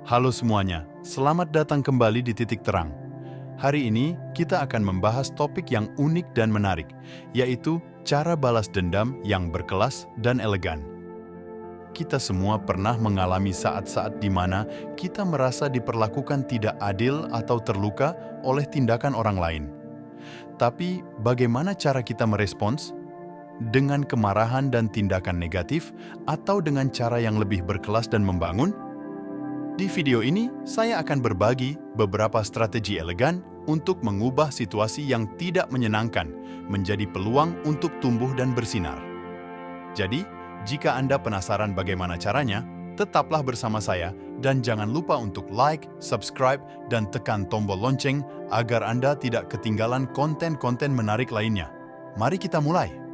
Halo semuanya, selamat datang kembali di Titik Terang. Hari ini kita akan membahas topik yang unik dan menarik, yaitu cara balas dendam yang berkelas dan elegan. Kita semua pernah mengalami saat-saat di mana kita merasa diperlakukan tidak adil atau terluka oleh tindakan orang lain. Tapi bagaimana cara kita merespons? Dengan kemarahan dan tindakan negatif atau dengan cara yang lebih berkelas dan membangun? Di video ini, saya akan berbagi beberapa strategi elegan untuk mengubah situasi yang tidak menyenangkan menjadi peluang untuk tumbuh dan bersinar. Jadi, jika Anda penasaran bagaimana caranya, tetaplah bersama saya dan jangan lupa untuk like, subscribe, dan tekan tombol lonceng agar Anda tidak ketinggalan konten-konten menarik lainnya. Mari kita mulai.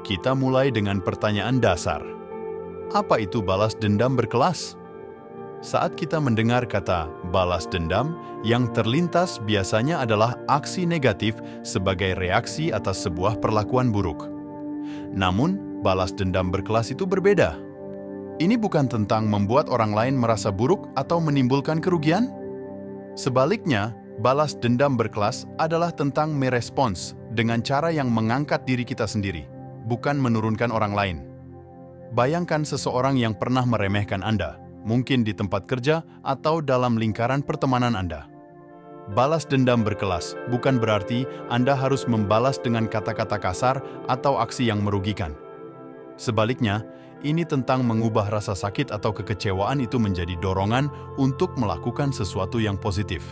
Kita mulai dengan pertanyaan dasar. Apa itu balas dendam berkelas? Saat kita mendengar kata balas dendam, yang terlintas biasanya adalah aksi negatif sebagai reaksi atas sebuah perlakuan buruk. Namun, balas dendam berkelas itu berbeda. Ini bukan tentang membuat orang lain merasa buruk atau menimbulkan kerugian. Sebaliknya, balas dendam berkelas adalah tentang merespons dengan cara yang mengangkat diri kita sendiri, bukan menurunkan orang lain. Bayangkan seseorang yang pernah meremehkan Anda, mungkin di tempat kerja atau dalam lingkaran pertemanan Anda. Balas dendam berkelas bukan berarti Anda harus membalas dengan kata-kata kasar atau aksi yang merugikan. Sebaliknya, ini tentang mengubah rasa sakit atau kekecewaan itu menjadi dorongan untuk melakukan sesuatu yang positif.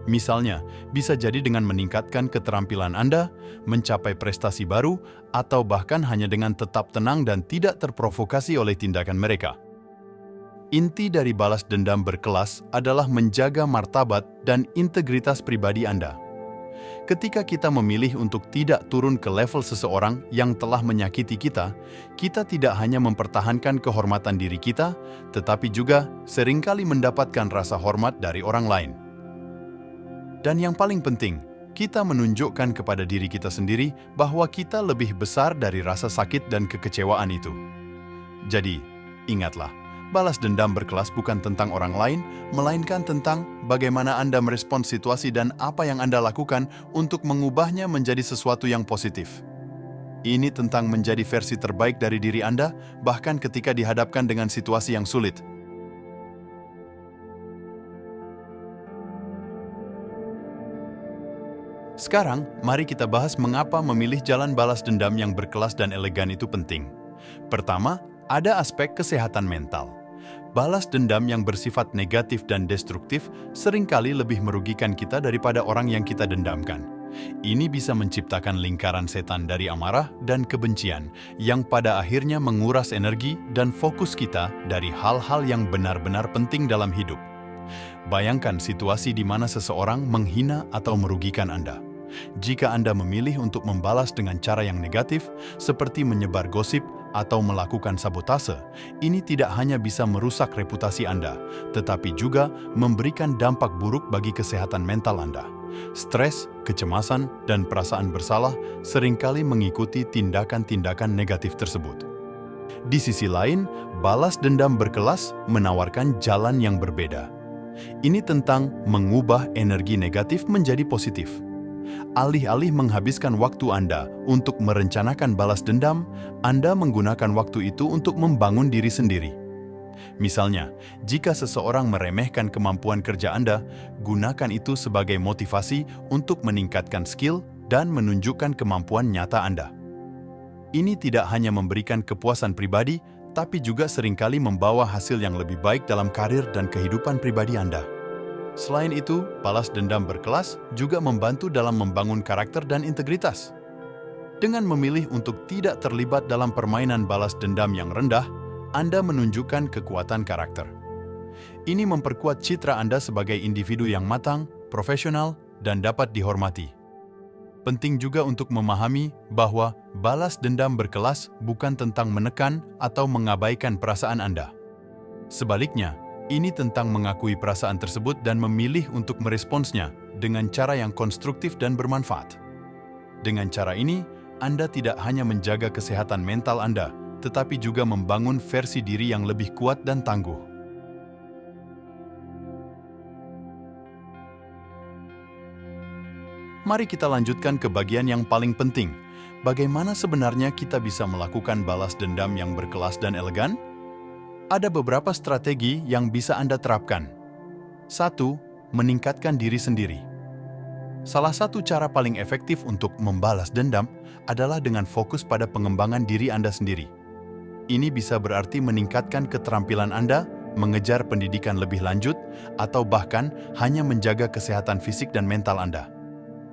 Misalnya, bisa jadi dengan meningkatkan keterampilan Anda, mencapai prestasi baru, atau bahkan hanya dengan tetap tenang dan tidak terprovokasi oleh tindakan mereka. Inti dari balas dendam berkelas adalah menjaga martabat dan integritas pribadi Anda. Ketika kita memilih untuk tidak turun ke level seseorang yang telah menyakiti kita, kita tidak hanya mempertahankan kehormatan diri kita, tetapi juga seringkali mendapatkan rasa hormat dari orang lain. Dan yang paling penting, kita menunjukkan kepada diri kita sendiri bahwa kita lebih besar dari rasa sakit dan kekecewaan itu. Jadi, ingatlah, balas dendam berkelas bukan tentang orang lain, melainkan tentang bagaimana Anda merespons situasi dan apa yang Anda lakukan untuk mengubahnya menjadi sesuatu yang positif. Ini tentang menjadi versi terbaik dari diri Anda, bahkan ketika dihadapkan dengan situasi yang sulit. Sekarang, mari kita bahas mengapa memilih jalan balas dendam yang berkelas dan elegan itu penting. Pertama, ada aspek kesehatan mental. Balas dendam yang bersifat negatif dan destruktif seringkali lebih merugikan kita daripada orang yang kita dendamkan. Ini bisa menciptakan lingkaran setan dari amarah dan kebencian yang pada akhirnya menguras energi dan fokus kita dari hal-hal yang benar-benar penting dalam hidup. Bayangkan situasi di mana seseorang menghina atau merugikan Anda. Jika Anda memilih untuk membalas dengan cara yang negatif, seperti menyebar gosip atau melakukan sabotase, ini tidak hanya bisa merusak reputasi Anda, tetapi juga memberikan dampak buruk bagi kesehatan mental Anda. Stres, kecemasan, dan perasaan bersalah seringkali mengikuti tindakan-tindakan negatif tersebut. Di sisi lain, balas dendam berkelas menawarkan jalan yang berbeda. Ini tentang mengubah energi negatif menjadi positif. Alih-alih menghabiskan waktu Anda untuk merencanakan balas dendam, Anda menggunakan waktu itu untuk membangun diri sendiri. Misalnya, jika seseorang meremehkan kemampuan kerja Anda, gunakan itu sebagai motivasi untuk meningkatkan skill dan menunjukkan kemampuan nyata Anda. Ini tidak hanya memberikan kepuasan pribadi, tapi juga seringkali membawa hasil yang lebih baik dalam karir dan kehidupan pribadi Anda. Selain itu, balas dendam berkelas juga membantu dalam membangun karakter dan integritas. Dengan memilih untuk tidak terlibat dalam permainan balas dendam yang rendah, Anda menunjukkan kekuatan karakter. Ini memperkuat citra Anda sebagai individu yang matang, profesional, dan dapat dihormati. Penting juga untuk memahami bahwa balas dendam berkelas bukan tentang menekan atau mengabaikan perasaan Anda. Sebaliknya, ini tentang mengakui perasaan tersebut dan memilih untuk meresponsnya dengan cara yang konstruktif dan bermanfaat. Dengan cara ini, Anda tidak hanya menjaga kesehatan mental Anda, tetapi juga membangun versi diri yang lebih kuat dan tangguh. Mari kita lanjutkan ke bagian yang paling penting. Bagaimana sebenarnya kita bisa melakukan balas dendam yang berkelas dan elegan? Ada beberapa strategi yang bisa Anda terapkan. 1. Meningkatkan diri sendiri. Salah satu cara paling efektif untuk membalas dendam adalah dengan fokus pada pengembangan diri Anda sendiri. Ini bisa berarti meningkatkan keterampilan Anda, mengejar pendidikan lebih lanjut, atau bahkan hanya menjaga kesehatan fisik dan mental Anda.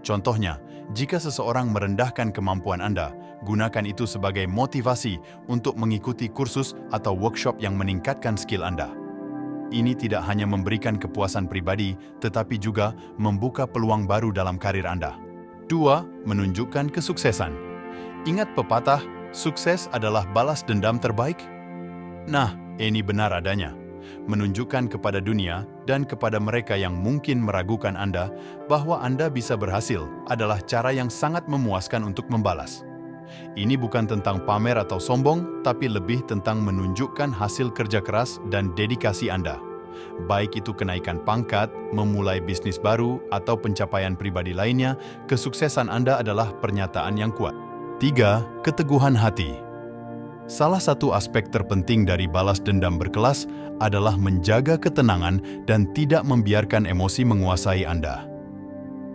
Contohnya, jika seseorang merendahkan kemampuan Anda, gunakan itu sebagai motivasi untuk mengikuti kursus atau workshop yang meningkatkan skill Anda. Ini tidak hanya memberikan kepuasan pribadi, tetapi juga membuka peluang baru dalam karir Anda. 2. Menunjukkan kesuksesan. Ingat pepatah, sukses adalah balas dendam terbaik? Nah, ini benar adanya. Menunjukkan kepada dunia dan kepada mereka yang mungkin meragukan Anda bahwa Anda bisa berhasil adalah cara yang sangat memuaskan untuk membalas. Ini bukan tentang pamer atau sombong, tapi lebih tentang menunjukkan hasil kerja keras dan dedikasi Anda. Baik itu kenaikan pangkat, memulai bisnis baru, atau pencapaian pribadi lainnya, kesuksesan Anda adalah pernyataan yang kuat. 3. Keteguhan hati. Salah satu aspek terpenting dari balas dendam berkelas adalah menjaga ketenangan dan tidak membiarkan emosi menguasai Anda.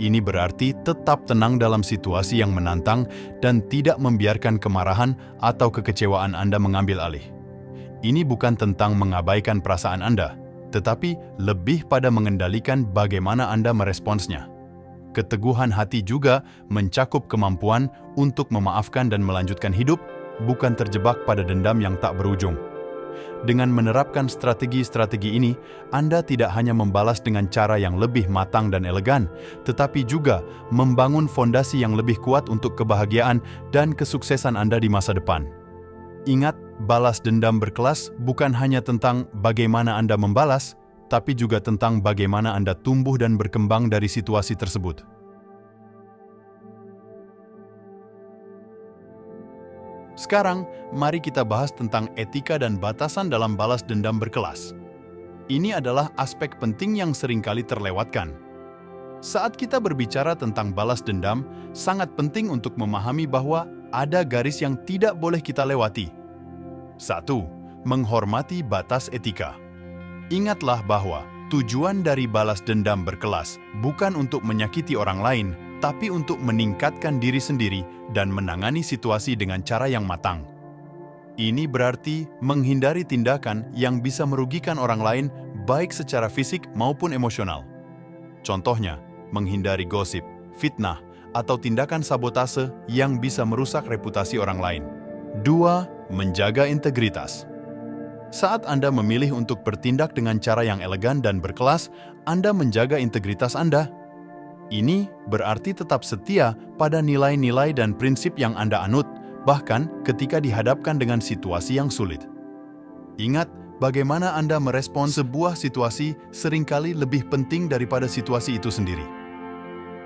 Ini berarti tetap tenang dalam situasi yang menantang dan tidak membiarkan kemarahan atau kekecewaan Anda mengambil alih. Ini bukan tentang mengabaikan perasaan Anda, tetapi lebih pada mengendalikan bagaimana Anda meresponsnya. Keteguhan hati juga mencakup kemampuan untuk memaafkan dan melanjutkan hidup, bukan terjebak pada dendam yang tak berujung. Dengan menerapkan strategi-strategi ini, Anda tidak hanya membalas dengan cara yang lebih matang dan elegan, tetapi juga membangun fondasi yang lebih kuat untuk kebahagiaan dan kesuksesan Anda di masa depan. Ingat, balas dendam berkelas bukan hanya tentang bagaimana Anda membalas, tapi juga tentang bagaimana Anda tumbuh dan berkembang dari situasi tersebut. Sekarang, mari kita bahas tentang etika dan batasan dalam balas dendam berkelas. Ini adalah aspek penting yang seringkali terlewatkan. Saat kita berbicara tentang balas dendam, sangat penting untuk memahami bahwa ada garis yang tidak boleh kita lewati. 1. Menghormati batas etika. Ingatlah bahwa tujuan dari balas dendam berkelas bukan untuk menyakiti orang lain, tapi untuk meningkatkan diri sendiri dan menangani situasi dengan cara yang matang. Ini berarti menghindari tindakan yang bisa merugikan orang lain, baik secara fisik maupun emosional. Contohnya, menghindari gosip, fitnah, atau tindakan sabotase yang bisa merusak reputasi orang lain. 2. Menjaga integritas. Saat Anda memilih untuk bertindak dengan cara yang elegan dan berkelas, Anda menjaga integritas Anda. Ini berarti tetap setia pada nilai-nilai dan prinsip yang Anda anut, bahkan ketika dihadapkan dengan situasi yang sulit. Ingat, bagaimana Anda merespons sebuah situasi seringkali lebih penting daripada situasi itu sendiri.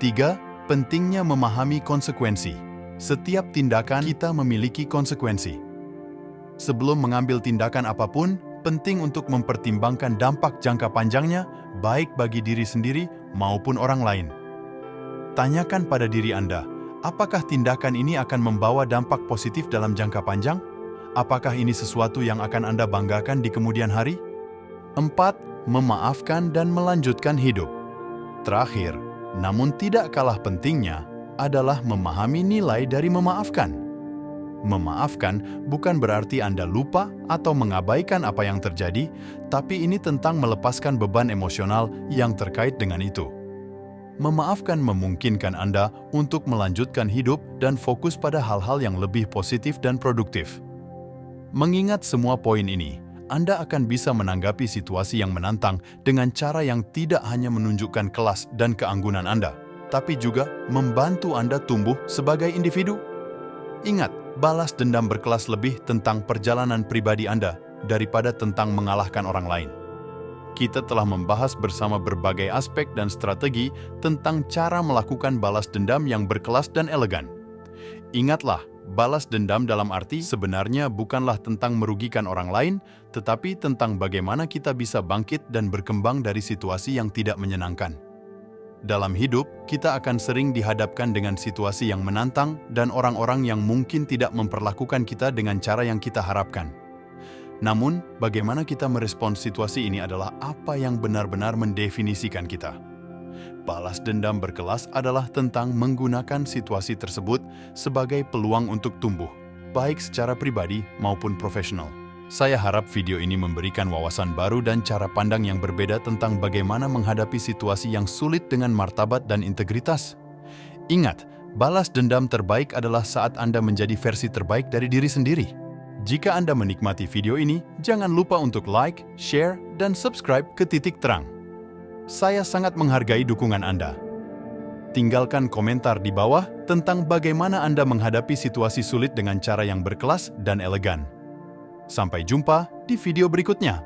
3. Pentingnya memahami konsekuensi. Setiap tindakan kita memiliki konsekuensi. Sebelum mengambil tindakan apapun, penting untuk mempertimbangkan dampak jangka panjangnya, baik bagi diri sendiri maupun orang lain. Tanyakan pada diri Anda, apakah tindakan ini akan membawa dampak positif dalam jangka panjang? Apakah ini sesuatu yang akan Anda banggakan di kemudian hari? 4. Memaafkan dan melanjutkan hidup. Terakhir, namun tidak kalah pentingnya, adalah memahami nilai dari memaafkan. Memaafkan bukan berarti Anda lupa atau mengabaikan apa yang terjadi, tapi ini tentang melepaskan beban emosional yang terkait dengan itu. Memaafkan memungkinkan Anda untuk melanjutkan hidup dan fokus pada hal-hal yang lebih positif dan produktif. Mengingat semua poin ini, Anda akan bisa menanggapi situasi yang menantang dengan cara yang tidak hanya menunjukkan kelas dan keanggunan Anda, tapi juga membantu Anda tumbuh sebagai individu. Ingat, balas dendam berkelas lebih tentang perjalanan pribadi Anda daripada tentang mengalahkan orang lain. Kita telah membahas bersama berbagai aspek dan strategi tentang cara melakukan balas dendam yang berkelas dan elegan. Ingatlah, balas dendam dalam arti sebenarnya bukanlah tentang merugikan orang lain, tetapi tentang bagaimana kita bisa bangkit dan berkembang dari situasi yang tidak menyenangkan. Dalam hidup, kita akan sering dihadapkan dengan situasi yang menantang dan orang-orang yang mungkin tidak memperlakukan kita dengan cara yang kita harapkan. Namun, bagaimana kita merespons situasi ini adalah apa yang benar-benar mendefinisikan kita. Balas dendam berkelas adalah tentang menggunakan situasi tersebut sebagai peluang untuk tumbuh, baik secara pribadi maupun profesional. Saya harap video ini memberikan wawasan baru dan cara pandang yang berbeda tentang bagaimana menghadapi situasi yang sulit dengan martabat dan integritas. Ingat, balas dendam terbaik adalah saat Anda menjadi versi terbaik dari diri sendiri. Jika Anda menikmati video ini, jangan lupa untuk like, share, dan subscribe ke Titik Terang. Saya sangat menghargai dukungan Anda. Tinggalkan komentar di bawah tentang bagaimana Anda menghadapi situasi sulit dengan cara yang berkelas dan elegan. Sampai jumpa di video berikutnya.